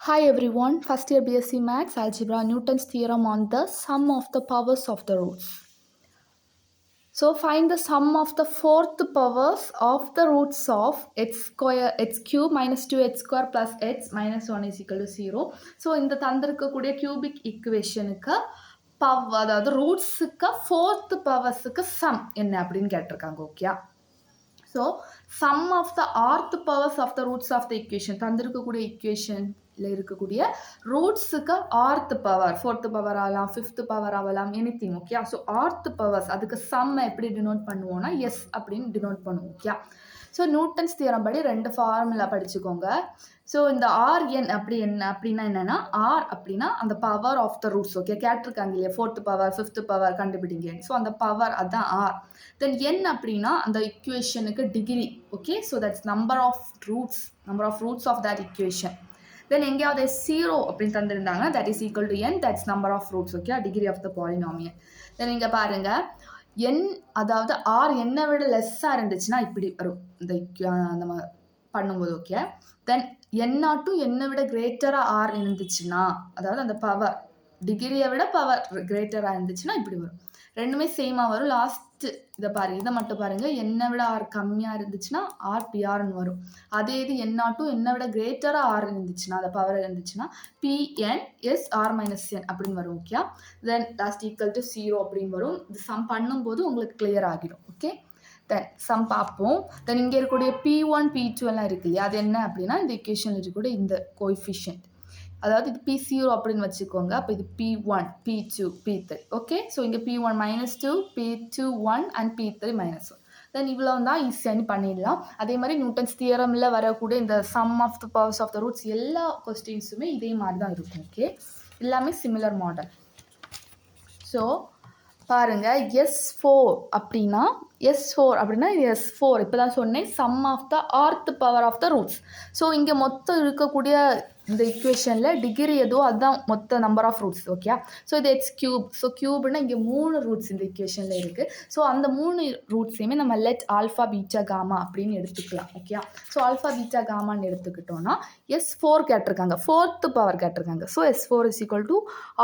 Hi everyone, first year BSc Maths Algebra Newton's theorem on the sum of the powers of the roots. So find the sum of the fourth powers of the roots of x cube minus 2x square plus x minus 1 is equal to 0. So இந்த தந்திருக்கக்கூடிய cubic equationக்கு power அதாவது ரூட்ஸுக்கு fourth பவர்ஸுக்கு some என்ன அப்படின்னு கேட்டிருக்காங்க. Okay, so sum of the rth powers of the roots of the equation தந்திருக்கக்கூடிய இக்குவேஷனில் இருக்கக்கூடிய ரூட்ஸுக்கு ஆர்த் பவர் ஃபோர்த்து பவர் ஆகலாம், ஃபிஃப்த்து பவர் ஆகலாம், any thing. Okay, so rth powers அதுக்கு சம் எப்படி டினோட் பண்ணுவோம்னா எஸ் அப்படின்னு டினோட் பண்ணுவோம். ஓகே, ஸோ நியூட்டன்ஸ் தியரம் படி ரெண்டு ஃபார்முலா படிச்சுக்கோங்க. ஸோ இந்த ஆர்என் அப்படின்னா என்னன்னா ஆர் அப்படின்னா அந்த power of the roots. Okay, கேட்டிருக்காங்க இல்லையா, ஃபோர்த்து பவர் ஃபிஃப்த்து பவர் கண்டுபிடிங்க. ஸோ அந்த பவர் அதுதான் ஆர். தென் என் அப்படின்னா அந்த இக்குவேஷனுக்கு degree. Okay, so that's number of roots of that equation. Then எங்கேயாவது 0 அப்படின்னு தந்திருந்தாங்கன்னா that is equal to n, that's number of roots. Okay, degree of the polynomial. Then இங்கே பாருங்க, என் அதாவது ஆர் என்னை விட லெஸ்ஸாக இருந்துச்சுன்னா இப்படி வரும் இந்த நம்ம பண்ணும்போது. ஓகே, தென் என்னாட்டும் என்னை விட கிரேட்டராக ஆர் இருந்துச்சுன்னா அதாவது அந்த பவர் டிகிரியை விட பவர் கிரேட்டராக இருந்துச்சுன்னா இப்படி வரும். ரெண்டுமே சேமாக வரும். லாஸ்ட்டு இதை பாருங்கள், இதை மட்டும் பாருங்கள், என்னை விட ஆர் கம்மியாக இருந்துச்சுன்னா ஆர் பிஆர்னு வரும். அதே இது என்னாட்டும் என்னை விட கிரேட்டராக ஆர் இருந்துச்சுன்னா அந்த பவர் இருந்துச்சுன்னா PN S R minus n அப்படின்னு வரும். Okay, then last equal to 0 அப்படின்னு வரும். இது சம் பண்ணும்போது உங்களுக்கு கிளியர் ஆகிடும். ஓகே, தென் சம் பார்ப்போம். தென் இங்கே இருக்கக்கூடிய P1 P2 எல்லாம் இருக்கு இல்லையா, அது என்ன அப்படின்னா இந்த இக்குவேஷன் இருக்கக்கூடிய இந்த கோஎஃபிஷியன்ட், அதாவது இது P0 அப்படின்னு வச்சுக்கோங்க. அப்போ இது P1 P2 P3. Okay, so இங்கே P1 -2 P2 1 அண்ட் P3 -1. தென் இவ்வளோ தான் ஈஸியானு பண்ணிடலாம். அதே மாதிரி நியூட்டன்ஸ் தியரமில் வரக்கூடிய இந்த sum of the powers of the roots எல்லா கொஸ்டின்ஸுமே இதே மாதிரி தான் இருக்கும். ஓகே, எல்லாமே சிமிலர் மாடல். ஸோ பாருங்க, S4 அப்படின்னா S4 இப்போ தான் சொன்னேன் sum of the rth power of the roots. So இங்கே மொத்தம் இருக்கக்கூடிய இந்த இக்குவேஷனில் டிகிரி எதோ அதுதான் மொத்த number of roots. Okay, so இது எக்ஸ் கியூப். ஸோ கியூப்னா இங்கே 3 ரூட்ஸ் இந்த இக்குவேஷனில் இருக்குது. ஸோ அந்த 3 ரூட்ஸையுமே நம்ம லெட் ஆல்ஃபா பீட்டா காமா அப்படின்னு எடுத்துக்கலாம். ஓகே, ஸோ ஆல்ஃபா பீட்டா காமான்னு எடுத்துக்கிட்டோன்னா S4 கேட்டிருக்காங்க, ஃபோர்த்து பவர் கேட்டிருக்காங்க. So S4 is equal to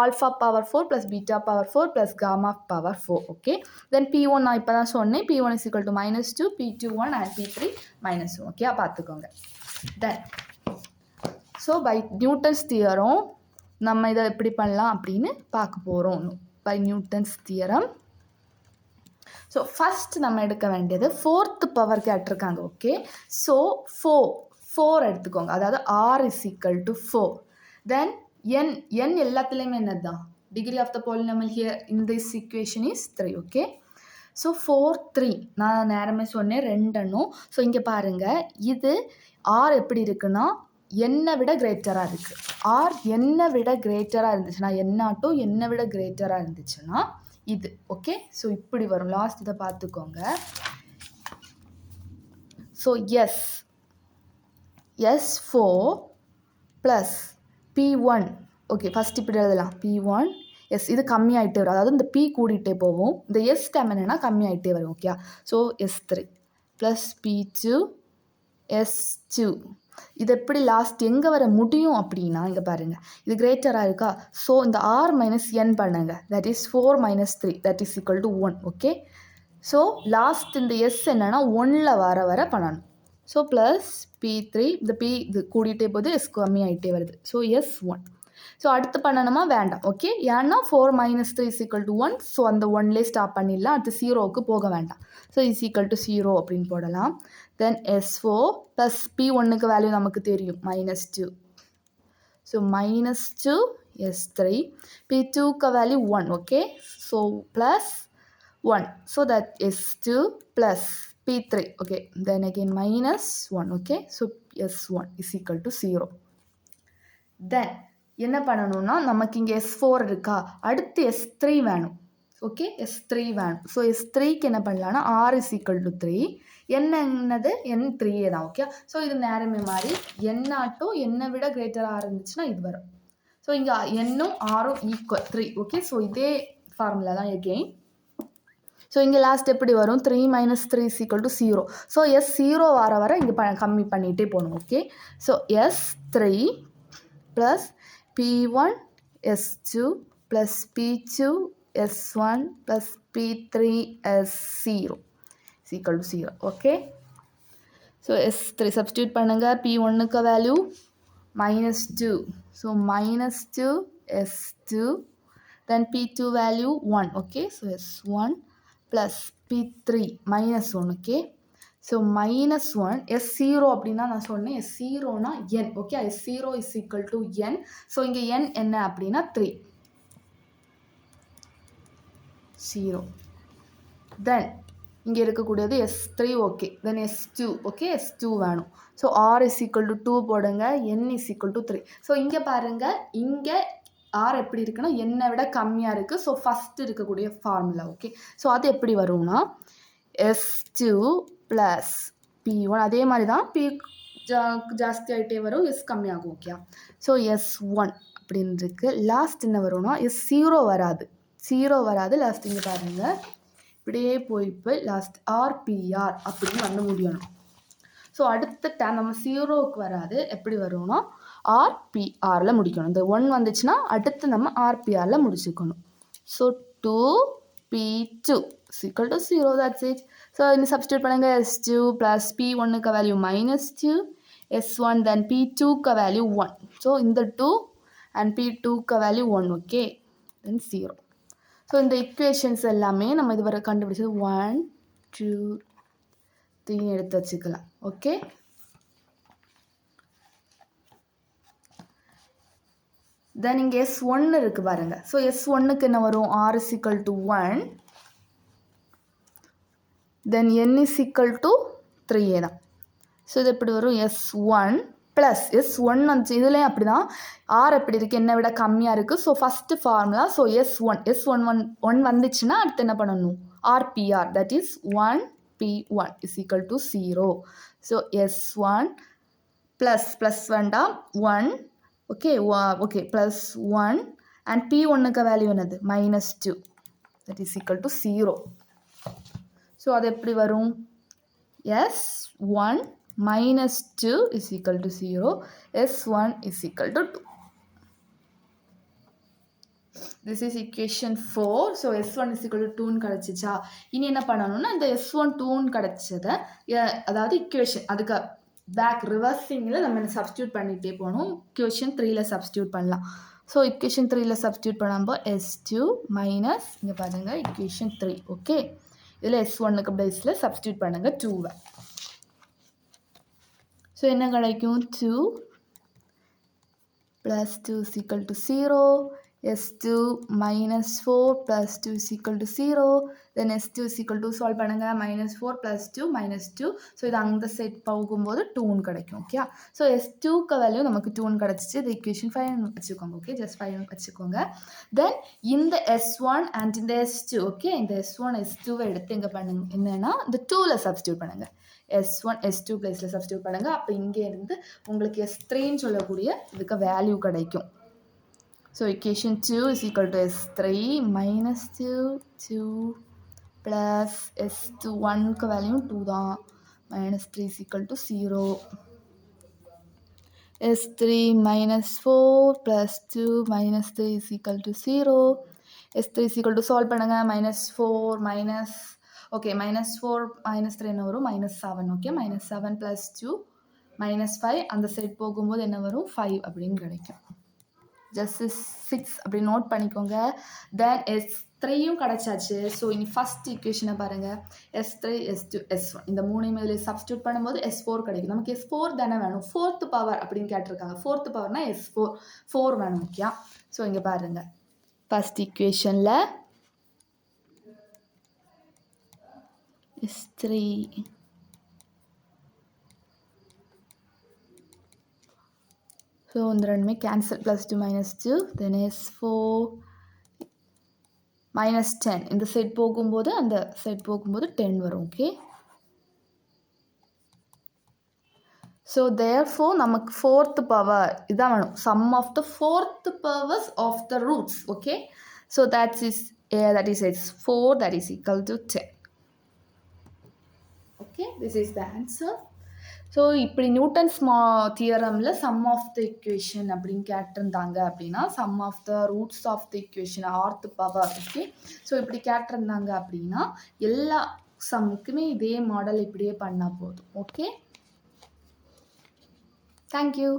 alpha power 4 plus beta power 4 plus gamma power 4. Okay, then P1 நான் இப்போ தான் சொன்னேன், P1 is equal to -2 P2 1 and P3 -1. Okay, பார்த்துக்கோங்க. Then so by Newton's theorem நம்ம இதை எப்படி பண்ணலாம் அப்படின்னு பார்க்க போகிறோம். By Newton's theorem so first நம்ம எடுக்க வேண்டியது ஃபோர்த்து பவர் கேட்டிருக்காங்க. ஓகே, ஸோ 4 எடுத்துக்கோங்க, அதாவது R is equal to 4. Then n எல்லாத்துலேயுமே என்னது தான் degree of the polynomial here in this equation is 3. Okay, so 4 3 நான் நேரமே சொன்னேன் 2. ஸோ இங்கே பாருங்கள், இது R எப்படி இருக்குன்னா என்னை விட கிரேட்டராக இருக்குது. ஆர் என்னை விட கிரேட்டராக இருந்துச்சுன்னா என்னாட்டும் என்னை விட கிரேட்டராக இருந்துச்சுன்னா இது. ஓகே, ஸோ இப்படி வரும். லாஸ்ட் இதை பார்த்துக்கோங்க. So S4 plus P1. Okay, first இப்படி எழுதலாம், P1 எஸ் இது கம்மியாகிட்டே வரும், அதாவது இந்த P கூடிகிட்டே போகும், இந்த எஸ் டேம் என்னென்னா கம்மியாகிட்டே வரும். Okay, so S3 plus P2 S2. இது எப்படி லாஸ்ட் எங்கே வர முடியும் அப்படின்னா இங்கே பாருங்கள், இது கிரேட்டராக இருக்கா. ஸோ இந்த R மைனஸ் என் பண்ணுங்க, that is 4 - 3 that is equal to 1. Okay, so last இந்த எஸ் என்னென்னா 1ல் வர பண்ணணும். ஸோ ப்ளஸ் P3, இந்த P இது கூடிகிட்டே போது எஸ் கம்மியாகிட்டே வருது. So S1. ஸோ அடுத்து பண்ணணுமா வேண்டாம். ஓகே, ஏன்னா 4 - 3 இஸ் ஈக்குவல் டு 1. ஸோ அந்த 1லேயே ஸ்டாப் பண்ணிடலாம், அடுத்து 0க்கு போக வேண்டாம். ஸோ இஸ் ஈக்குவல் டு 0 அப்படின்னு போடலாம். தென் S4 ப்ளஸ் P1க்கு வேல்யூ நமக்கு தெரியும் -2. ஸோ -2 S3, P2க்கு value 1. Okay, so plus 1. So that S2 plus P3. Okay, then again -1. Okay, so S1 is equal to 0. Then என்ன பண்ணணும்னா நமக்கு இங்கே S4 இருக்கா, அடுத்து S3 வேணும். ஓகே, S3 வேணும். ஸோ S3க்கு என்ன பண்ணலான்னா R இஸ் ஈக்குவல் டு 3. என்னது N3 தான். ஓகே, ஸோ இது நேரமே மாதிரி என்னாட்டும் என்னை விட கிரேட்டராக இருந்துச்சுன்னா இது வரும். ஸோ இங்கே என்னும் ஆரும் ஈக்குவல் 3. ஓகே, ஸோ இதே ஃபார்முலா தான் எகெயின். ஸோ இங்கே லாஸ்ட் எப்படி வரும், 3 - 3 is equal to 0. So S0 வர இங்கே கம்மி பண்ணிகிட்டே போகணும். Okay, so S3 plus P1 S2 plus P2 S1 plus P3 S0 is equal to 0. Okay. So S3 substitute பண்ணுங்க. P1 க்கு value minus 2. So minus 2 S2. Then P2 value 1. Okay. So S1 plus P3 minus 1. Okay. So minus 1 S0 அப்படின்னா நான் சொன்னேன் S0 னா n. Okay. S0 is equal to n. So இங்க n என்ன அப்படின்னா 3. 0. Then இங்கே இருக்கக்கூடியது S3 ஓகே. தென் S2 okay. S2 வேணும். So R is equal to 2 போடுங்க. N is equal to 3. So இங்கே பாருங்கள், இங்கே R எப்படி இருக்குன்னா என்னை விட கம்மியாக இருக்குது. ஸோ ஃபஸ்ட்டு இருக்கக்கூடிய ஃபார்முலா ஓகே. ஸோ அது எப்படி வரும்னா S2 ப்ளஸ் P1 அதே மாதிரி தான் P ஜாஸ்தி ஆகிட்டே வரும், S கம்மியாகும் ஓகே. ஸோ S1 அப்படின்னு இருக்குது. லாஸ்ட் என்ன வரும்னா S0 வராது, 0 வராது. லாஸ்ட் இங்கே பாருங்கள் இப்படியே போய் லாஸ்ட் RPR அப்படின்னு வந்து முடியணும். ஸோ அடுத்த டைம் நம்ம 0க்கு வராது, எப்படி வரும்னா RPRல முடிக்கணும். இந்த 1 வந்துச்சுன்னா அடுத்து நம்ம RPRல முடிச்சுக்கணும். So 2P2 is equal to 0. That's it. So இந்த சப்ஸ்டியூட் பண்ணுங்க. S2 ப்ளஸ் P1க்கு வேல்யூ -2 S1 தென் P2க்கு வேல்யூ 1. ஸோ இந்த 2 அண்ட் P2க்கு வேல்யூ 1 ஓகே. தென் 0. ஸோ இந்த இக்குவேஷன்ஸ் எல்லாமே நம்ம இதுவரை கண்டுபிடிச்சது 1 2 3 எடுத்து வச்சுக்கலாம் ஓகே. தென் இங்கே S1 இருக்கு பாருங்க. ஸோ S1க்கு என்ன வரும்? R is equal to 1 then N is equal to 3 தான். ஸோ இது எப்படி வரும்? S1 ப்ளஸ் S1 வந்துச்சு. இதுலேயும் அப்படி தான், R எப்படி இருக்குது என்னை விட கம்மியாக இருக்குது. So first formula so S1 வந்துச்சுன்னா அடுத்து என்ன பண்ணணும்? RPR that is 1P1 is equal to 0. So S1 plus வேண்டாம் 1 ஓகே ஓகே ப்ளஸ் 1 அண்ட் P1க்கு வேல்யூ என்னது? -2 that is equal to 0. So அது எப்படி வரும்? S1 -2 is equal to 0. S1 is equal to 2. This is equation 4. So S1 is equal to 2 கிடச்சிச்சா? இனி என்ன பண்ணணும்னா இந்த S1 2 கிடச்சதை அதாவது இக்குவேஷன் அதுக்கு பேக் ரிவர்ஸிங்கில் நம்ம சப்ஸ்டியூட் பண்ணிகிட்டே போகணும். இக்குவேஷன் 3ல சப்ஸ்டியூட் பண்ணலாம். ஸோ இக்குவேஷன் 3ல சப்ஸ்டியூட் பண்ணும்போது S2 மைனஸ் இங்கே பாருங்கள் இக்குவேஷன் 3 ஓகே. இதில் S1க்கு பிளேஸில் சப்ஸ்டியூட் பண்ணுங்கள் 2வை. ஸோ என்ன கிடைக்கும்? 2 plus 2 is equal to 0. S2 minus 4 plus 2 is equal to 0. Then S2 is equal to solve பண்ணுங்க. -4 plus 2 -2. ஸோ இது அந்த செட் போகும்போது 2 கிடைக்கும் ஓகே. ஸோ S2க்கு வேல்யூ நமக்கு 2 கிடச்சிச்சு. இது இக்குவேஷன் 5 வச்சுக்கோங்க ஓகே. ஜஸ்ட் 5 வச்சுக்கோங்க. தென் இந்த S1 அண்ட் இந்த S2 ஓகே. இந்த S1 S2வை எடுத்து எங்கே பண்ணுங்க என்னென்னா இந்த 2ல சப்ஸ்டியூட் பண்ணுங்கள். S1 S2 பிளேஸில் சப்ஸ்டியூட் பண்ணுங்கள். அப்போ இங்கே இருந்து உங்களுக்கு S3ன்னு சொல்லக்கூடிய இதுக்கு வேல்யூ கிடைக்கும். So equation 2 is equal to S3 minus 2 plus S2 1க்கு வேல்யூ 2 தான். -3 is equal to 0. S3 minus 4 plus 2 minus 3 is equal to 0. S3 is equal to solve பண்ணுங்க. -4 minus ஓகே -4 -3 என்ன வரும்? -7 ஓகே. -7 plus 2 -5 அந்த சைட் போகும்போது என்ன வரும்? 5 அப்படின்னு கிடைக்கும். ஜஸ்ட் 6 அப்படி நோட் பண்ணிக்கோங்க. தென் S3யும் கிடச்சாச்சு. ஸோ இனி ஃபஸ்ட் இக்குவேஷனை பாருங்கள். S3 S2 S1 இந்த மூணையும் இதில் சப்ஸ்டியூட் பண்ணும்போது S4 கிடைக்கும். நமக்கு S4 தானே வேணும். 4th பவர் அப்படின்னு கேட்டிருக்காங்க. 4th பவர்னா S4 4 வேணும் ஓகே. ஸோ இங்கே பாருங்கள் ஃபஸ்ட் இக்குவேஷனில் S3 ஸோ இந்த ரெண்டுமே கேன்சல். +2 -2 தென் S4 -10 இந்த சைட் போகும்போது அந்த சைட் போகும்போது 10 வரும் ஓகே. ஸோ therefore நமக்கு 4th பவர் இதான் வேணும். Sum of the 4th powers of the roots okay. So that is S4 that is equal to 10. Okay, this is the answer. So இப்படி Newton's தியரமில் sum of the equation அப்படின்னு கேட்டிருந்தாங்க அப்படின்னா sum of the roots of the equation rth power. Okay, so இப்படி கேட்டிருந்தாங்க அப்படின்னா எல்லா சம்முக்குமே இதே மாடல் இப்படியே பண்ணால் போதும். Okay, thank you.